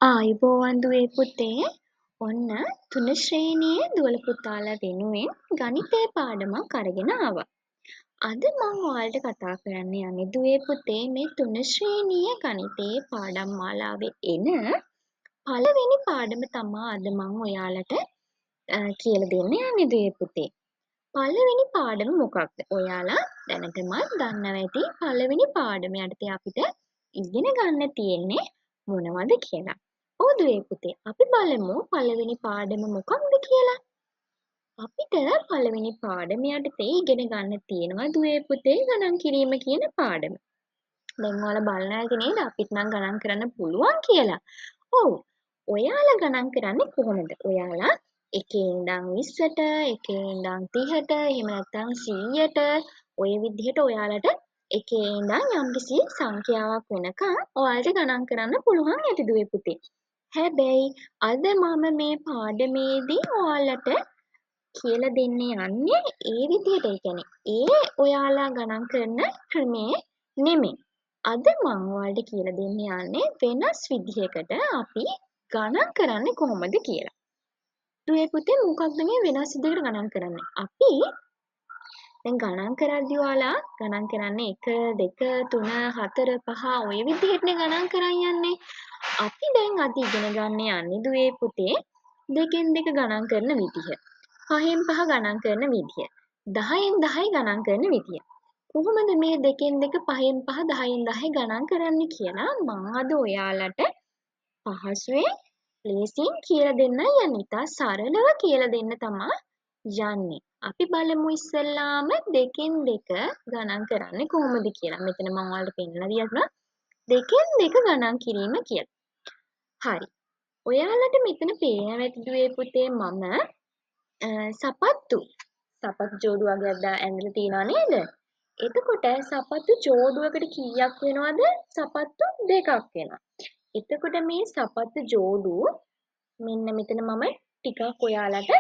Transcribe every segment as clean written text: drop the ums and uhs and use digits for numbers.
ආයුබෝවන් දුවේ පුතේ. ඔන්න 3 ශ්‍රේණියේ දුවල පුතාලා වෙනුවෙන් ගණිතය පාඩමක් අරගෙන ආවා. අද මම ඔයාලට කතා කරන්න යන්නේ දුවේ පුතේ මේ 3 ශ්‍රේණියේ ගණිතයේ පාඩම් මාලාවේ එන පළවෙනි පාඩම තමා අද මම ඔයාලට කියලා දෙන්න යන්නේ දුවේ පුතේ. පළවෙනි පාඩම මොකක්ද? ඔයාලා දැනටමත් දන්නවා ඇති පළවෙනි පාඩම යටතේ අපිට ඉගෙන ගන්න තියෙන්නේ මොනවද කියලා. ඔව් දුවේ පුතේ අපි බලමු පළවෙනි පාඩම මොකක්ද කියලා. අපිට පළවෙනි පාඩම යටතේ ඉගෙන ගන්න තියෙනවා දුවේ පුතේ ගණන් කිරීම කියන පාඩම. දැන් ඔයාලා බලන ඇති නේද අපිට නම් ගණන් කරන්න පුළුවන් කියලා. ඔව්. ඔයාලා ගණන් කරන්නේ කොහොමද? ඔයාලා 1 ඉඳන් 20ට, 1 ඉඳන් 30ට, එහෙම නැත්නම් 100ට ඔය විදිහට ඔයාලට 1 ඉඳන් යම්කිසි සංඛ්‍යාවක් වෙනකන් ඔයාලට ගණන් කරන්න පුළුවන් ඇති දුවේ පුතේ. හැබැයි අද මම මේ පාඩමේදී ඔයාලට කියලා දෙන්න යන්නේ ඒ විදිහට. ඒ කියන්නේ ඒ ඔයාලා ගණන් කරන ක්‍රමේ නෙමෙයි. අද මම ඔයාලට කියලා දෙන්න යන්නේ වෙනස් විදිහකට අපි ගණන් කරන්නේ කොහොමද කියලා. දුවේ පුතේ මොකක්ද මේ වෙනස් විදිහකට ගණන් කරන්නේ? අපි දැන් ගණන් කරද්දී ඔයාලා ගණන් කරන්නේ 1 2 3 4 5 ඔය විදිහටනේ ගණන් කරන් යන්නේ. අපි දැන් අද ඉගෙන ගන්න යන්නේ දුවේ පුතේ දෙකෙන් දෙක ගණන් කරන විදිහ. පහෙන් පහ ගණන් කරන විදිය. 10න් 10 ගණන් කරන විදිය. කොහොමද මේ දෙකෙන් දෙක පහෙන් පහ 10න් 10 ගණන් කරන්නේ කියලා මම අද ඔයාලට පහසුවෙන් ලේසියෙන් කියලා දෙන්න යන්නේ. ඉතා සරලව කියලා දෙන්න තමා යන්නේ. අපි බලමු ඉස්සෙල්ලාම දෙකෙන් දෙක ගණන් කරන්නේ කොහොමද කියලා. මෙතන මම ඔයාලට පෙන්නලා දියුණා දෙකෙන් දෙක ගණන් කිරීම කියලා. හරි. ඔයාලට මෙතන පේනවා ඇති දුවේ පුතේ මම සපත්තු ජෝඩු වගේක් ඇඳලා තියනවා නේද? එතකොට සපත්තු ජෝඩුවකට කීයක් වෙනවද? සපත්තු දෙකක් වෙනවා. එතකොට මේ සපත්තු ජෝඩුව මෙන්න මෙතන මම ටිකක් ඔයාලට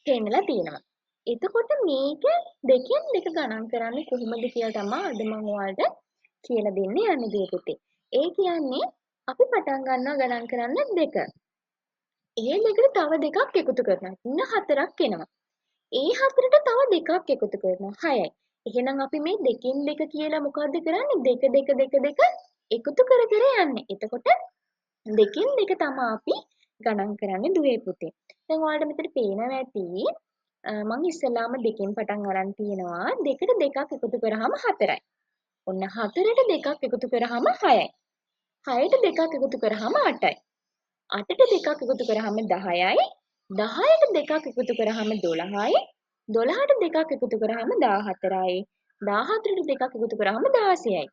පෙන්නලා තියෙනවා. එතකොට මේක දෙකෙන් දෙක ගණන් කරන්නේ කොහොමද කියලා තමයි අද මම ඔයාලට කියලා දෙන්න යන්නේ දුවේ පුතේ. ඒ කියන්නේ අපි පටන් ගන්නවා ගණන් කරන්න දෙක. ඒ දෙකට තව දෙකක් එකතු කරනවා. ඉන්න හතරක් එනවා. ඒ හතරට තව දෙකක් එකතු කරනවා 6යි. එහෙනම් අපි මේ දෙකෙන් දෙක කියලා මොකද්ද කරන්නේ? දෙක දෙක දෙක දෙක එකතු කර කර යන්නේ. එතකොට දෙකෙන් දෙක තමයි අපි ගණන් කරන්නේ දුවේ පුතේ. දැන් ඔයාලට මෙතන පේනවා ඇති මම ඉස්සෙල්ලාම දෙකෙන් පටන් අරන් තියෙනවා. දෙකට දෙකක් එකතු කරාම 4යි. ඔන්න 4ට දෙකක් එකතු කරාම 6යි. 6ට දෙකක් එකතු කරාම 8යි. 8ට දෙකක් එකතු කරාම 10යි. 10ට දෙකක් එකතු කරාම 12යි. 12ට දෙකක් එකතු කරාම 14යි. 14ට දෙකක් එකතු කරාම 16යි.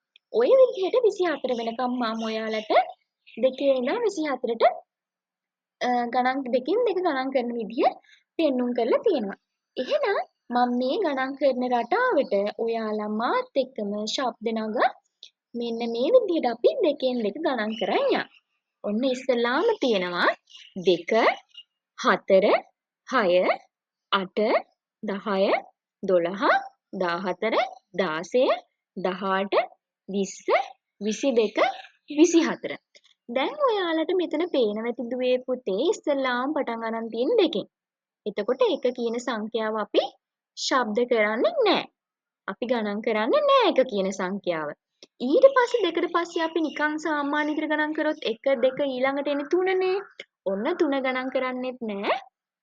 ඔය විදිහට 24 වෙනකම් මම ඔයාලට දෙකේ ඉඳන් 24ට ගණන් දෙකින් දෙක ගණන් කරන විදිහ පෙන්눔 කරලා තියෙනවා. එහෙනම් මම මේ ගණන් කරන රටාවට ඔයාලා මාත් එක්කම ශබ්ද නග මෙන්න මේ විදිහට අපි දෙකෙන් දෙක ගණන් කරන් යන්න. ඔන්න ඉස්සෙල්ලාම තියෙනවා 2 4 6 8 10 12 14 16 18 20 22 24. දැන් ඔයාලට මෙතන පේනවා ඇති දුවේ පුතේ ඉස්සෙල්ලාම පටන් ගන්න තියෙන දෙකෙන්. එතකොට එක කියන සංඛ්‍යාව අපි ශබ්ද කරන්නේ නැහැ. අපි ගණන් කරන්නේ නැහැ එක කියන සංඛ්‍යාව. ඊට පස්සේ දෙකට පස්සේ අපි නිකන් සාමාන්‍ය විදිහට ගණන් කරොත් 1 2 ඊළඟට එන්නේ 3නේ. ඔන්න 3 ගණන් කරන්නේත් නැහැ.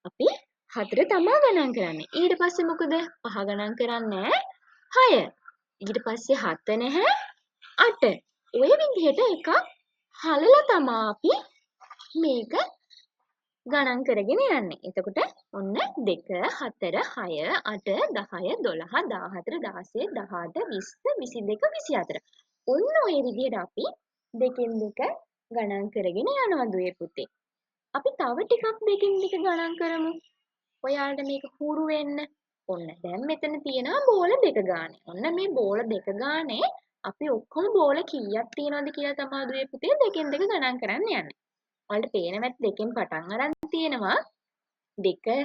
අපි 4 තමා ගණන් කරන්නේ. ඊට පස්සේ මොකද? 5 ගණන් කරන්නේ 6. ඊට පස්සේ 7 නැහැ 8. ඔය විදිහට එකක් හලලා තමා අපි මේක ගණන් කරගෙන යන්නේ. එතකොට ඔන්න 2 4 6 8 10 12 14 16 18 20 22 24. ඔන්න ඔය විදිහට අපි දෙකෙන් දෙක ගණන් කරගෙන යනවා දුවේ පුතේ. අපි තව ටිකක් දෙකෙන් දෙක ගණන් කරමු. ඔයාලට මේක හුරු වෙන්න. ඔන්න දැන් මෙතන තියෙනවා බෝල දෙක ගානේ. ඔන්න මේ බෝල දෙක ගානේ අපි ඔක්කොම බෝල කීයක් තියෙනවද කියලා තමයි දුවේ පුතේ දෙකෙන් දෙක ගණන් කරන්න යන්නේ. ඔයාලට පේනවත් දෙකෙන් පටන් අරන් තියෙනවා 2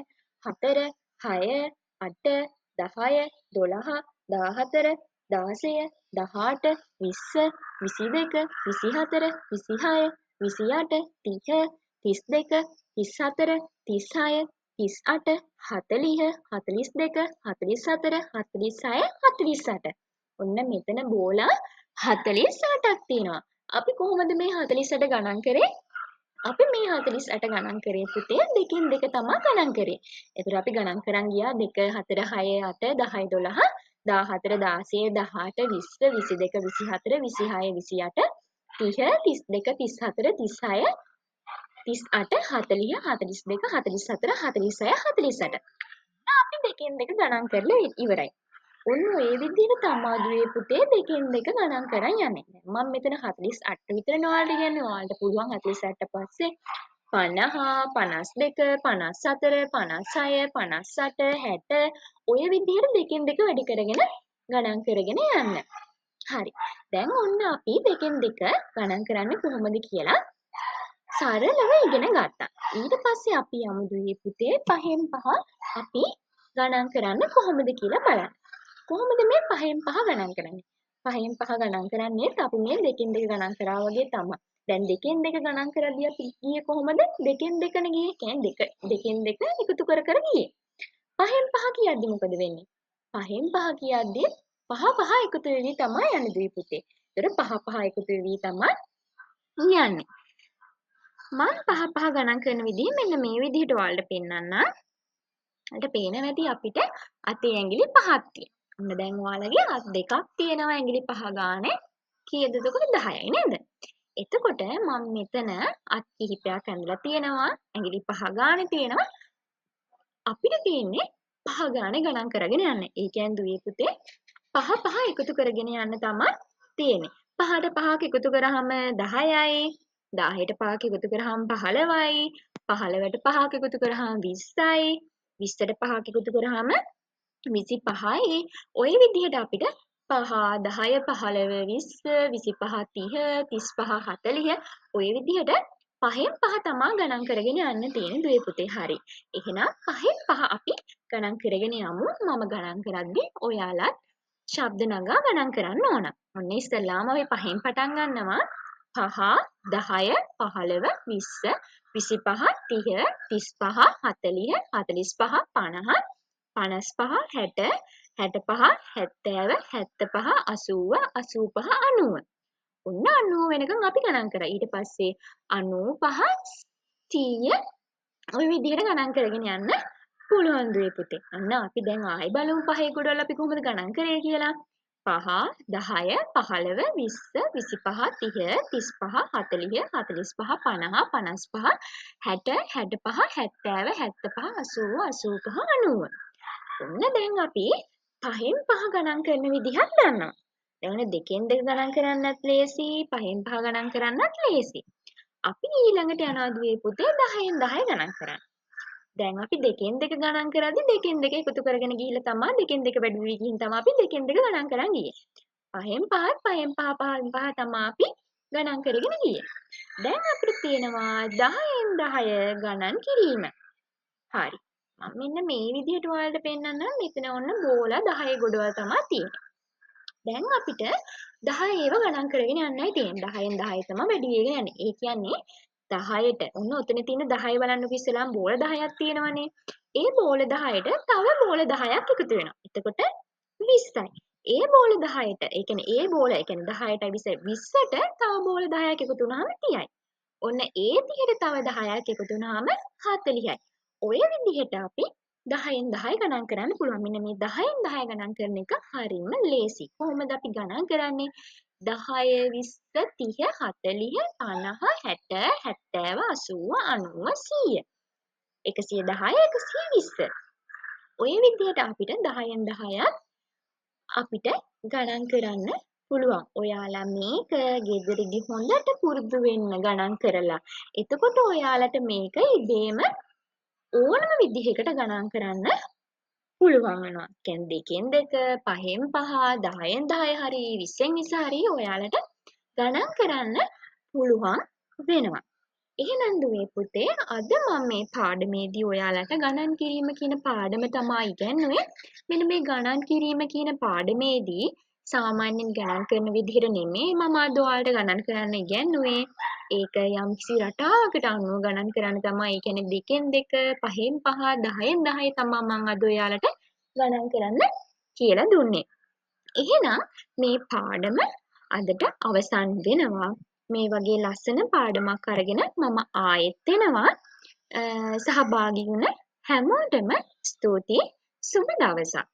4 6 8 10 12 14 16 18 20 22 24 26 28, 30, 32, 34, 36, 38, 40, 42, 44, 46, 48. ඔන්න මෙතන බෝලා 48ක් තියෙනවා. අපි කොහොමද මේ 48 ගණන් කරේ? අපි මේ 48 ගණන් කරේ පුතේ දෙකින් දෙක තමයි ගණන් කරේ. ඒතර අපි ගණන් කරන් ගියා 2 4 6 8 10 12 14 16 18 20 22 24 26 28 30 32 34 36 38 40 42 44 46 48. අපි දෙකින් දෙක ගණන් කරලා ඉවරයි. ඔන්න ඔය විදිහට තමා දුවේ පුතේ දෙකින් දෙක ගණන් කරන් යන්නේ. මම මෙතන 48 විතර ඔයාලට කියන්නේ. ඔයාලට පුළුවන් 48 පස්සේ 50 52 54 56 58 60 ඔය විදිහට දෙකින් දෙක වැඩි කරගෙන ගණන් කරගෙන යන්න. හරි. දැන් ඔන්න අපි දෙකින් දෙක ගණන් කරන්නේ කොහොමද කියලා සරලව ඉගෙන ගත්තා. ඊට පස්සේ අපි යමු දුවේ පුතේ පහෙන් පහ අපි ගණන් කරන්න කොහොමද කියලා බලන්න. කොහොමද මේ පහෙන් පහ ගණන් කරන්නේ? පහෙන් පහ ගණන් කරන්නේ අපි මේ දෙකෙන් දෙක ගණන් කරා වගේ තමයි. දැන් දෙකෙන් දෙක ගණන් කරද්දී අපි ගියේ කොහොමද? දෙකෙන් දෙකනේ ගියේ. කියන්නේ දෙකෙන් දෙක එකතු කර කර ගියේ. පහෙන් පහ කියද්දි මොකද වෙන්නේ? පහෙන් පහ කියද්දි පහ පහ එකතු වෙවි තමයි යන්නේ දුවේ පුතේ. ඒතර පහ පහ එකතු වෙවි තමයි යන්නේ. මම පහ පහ ගණන් කරන විදිහ මෙන්න මේ විදිහට ඔයාලට පෙන්නන්නම්. ඔයාලට පේනවා ඇති අපිට අතේ ඇඟිලි පහක් තියෙනවා. ඔන්න දැන් ඔයාලගේ අත් දෙකක් තියෙනවා ඇඟිලි පහ ගානේ. කීයද එතකොට 10යි නේද? එතකොට මම මෙතන අත් කිහිපයක් ඇඳලා තියෙනවා. ඇඟිලි පහ ගානේ තියෙනවා. අපිට තියෙන්නේ පහ ගානේ ගණන් කරගෙන යන්න. ඒ කියන්නේ දුවේ පුතේ පහ පහ එකතු කරගෙන යන්න තමයි තියෙන්නේ. පහට පහක් එකතු කරාම 10යි. 10ට පහක් එකතු කරාම 15යි. 15ට පහක් එකතු කරාම 20යි. 20ට පහක් එකතු කරාම 25යි. ඔය විදිහට අපිට 5 10 15 20 25 30 35 40 ඔය විදිහට පහෙන් පහ තමා ගණන් කරගෙන යන්න තියෙන දුවේ පුතේ. හරි. එහෙනම් පහෙන් පහ අපි ගණන් කරගෙන යමු. මම ගණන් කරද්දී ඔයාලත් ශබ්ද නගා ගණන් කරන්න ඕන. ඔන්න ඉස්සෙල්ලාම අපි පහෙන් පටන් ගන්නවා. 5 10 15 20 25 30 35 40 45 50 55 60 65 70 75 80 85 90. ඔන්න 90 වෙනකන් අපි ගණන් කරා. ඊට පස්සේ 95 100 ඔය විදිහට ගණන් කරගෙන යන්න පුළුවන් දුවේ පුතේ. අන්න අපි දැන් ආයෙ බලමු පහේ ගොඩවල් අපි කොහොමද ගණන් කරේ කියලා. 5 10 15 20 25 30 35 40 45 50 55 60 65 70 75 80 85 90. ඔන්න දැන් අපි පහෙන් පහ ගණන් කරන විදිහක් දන්නවා. දැන් දෙකෙන් දෙක ගණන් කරන්නත් ලේසි, පහෙන් පහ ගණන් කරන්නත් ලේසි. අපි ඊළඟට යනවා දුවේ පුතේ 10න් 10 ගණන් කරන්න. දැන් අපි දෙකෙන් දෙක ගණන් කරද්දී දෙකෙන් දෙක එකතු කරගෙන ගිහිල්ලා තමයි දෙකෙන් දෙක වැඩි වෙවි ගිහින් තමයි අපි දෙකෙන් දෙක ගණන් කරන් ගියේ. පහෙන් පහත් පහෙන් පහ පහෙන් පහ තමයි අපි ගණන් කරගෙන ගියේ. දැන් අපිට තියෙනවා 10න් 10 ගණන් කිරීම. හරි. මම මෙන්න මේ විදිහට ඔයාලට පෙන්නන්නම්. මෙතන ඔන්න බෝලා 10 ගොඩවල් තමයි තියෙන්නේ. දැන් අපිට 10 ඒව ගණන් කරගෙන යන්නයි තියෙන්නේ. 10න් 10 තමයි වැඩි වෙගෙන යන්නේ. ඒ කියන්නේ 10ට ඔන්න ඔතන තියෙන 10 බලන්නකො ඉස්සෙල්ලාම බෝල 10ක් තියෙනවනේ. ඒ බෝල 10ට තව බෝල 10ක් එකතු වෙනවා. එතකොට 20යි. ඒ බෝල 10ට ඒ කියන්නේ ඒ බෝල ඒ කියන්නේ 10ට 20ට තව බෝල 10ක් එකතු වුණාම 30යි. ඔන්න ඒ 30ට තව 10ක් එකතු වුණාම 40යි. ඔය විදිහට අපි 10න් 10 ගණන් කරන්න පුළුවන්. මෙන්න මේ 10න් 10 ගණන් කරන එක හරිම ලේසි. කොහොමද අපි ගණන් කරන්නේ? 10 20 30 40 50 60 70 80 90 100 110 120. ඔය විදිහට අපිට 10න් 10ක් අපිට ගණන් කරන්න පුළුවන්. ඔයාලා මේක ගෙදරදි හොඳට පුරුදු වෙන්න ගණන් කරලා. එතකොට ඔයාලට මේක ඉබේම ඕනම විදිහකට ගණන් කරන්න පුළුවන් වෙනවා. කියන්නේ දෙකෙන් දෙක, පහෙන් පහ, 10න් 10 හරි 20න් 20 හරි ඔයාලට ගණන් කරන්න පුළුවන් වෙනවා. එහෙනම් දුවේ පුතේ අද මම මේ පාඩමේදී ඔයාලට ගණන් කිරීම කියන පාඩම තමයි ඉගෙනුවේ. මෙන්න මේ ගණන් කිරීම කියන පාඩමේදී සාමාන්‍යයෙන් ගණන් කරන විදිහට නෙමෙයි මම අද ඔයාලට ගණන් කරන්න ඉගැන්නුවේ. ඒක යම්කිසි රටාවකට අනුව ගණන් කරන්න තමයි. ඒ කියන්නේ 2න් 2, 5න් 5, 10න් 10 තමා මම අද ඔයාලට ගණන් කරන්න කියලා දුන්නේ. එහෙනම් මේ පාඩම අදට අවසන් වෙනවා. මේ වගේ ලස්සන පාඩමක් අරගෙන මම ආයෙත් එනවා. සහභාගී වුණ හැමෝටම ස්තුතියි. සුබ දවසක්.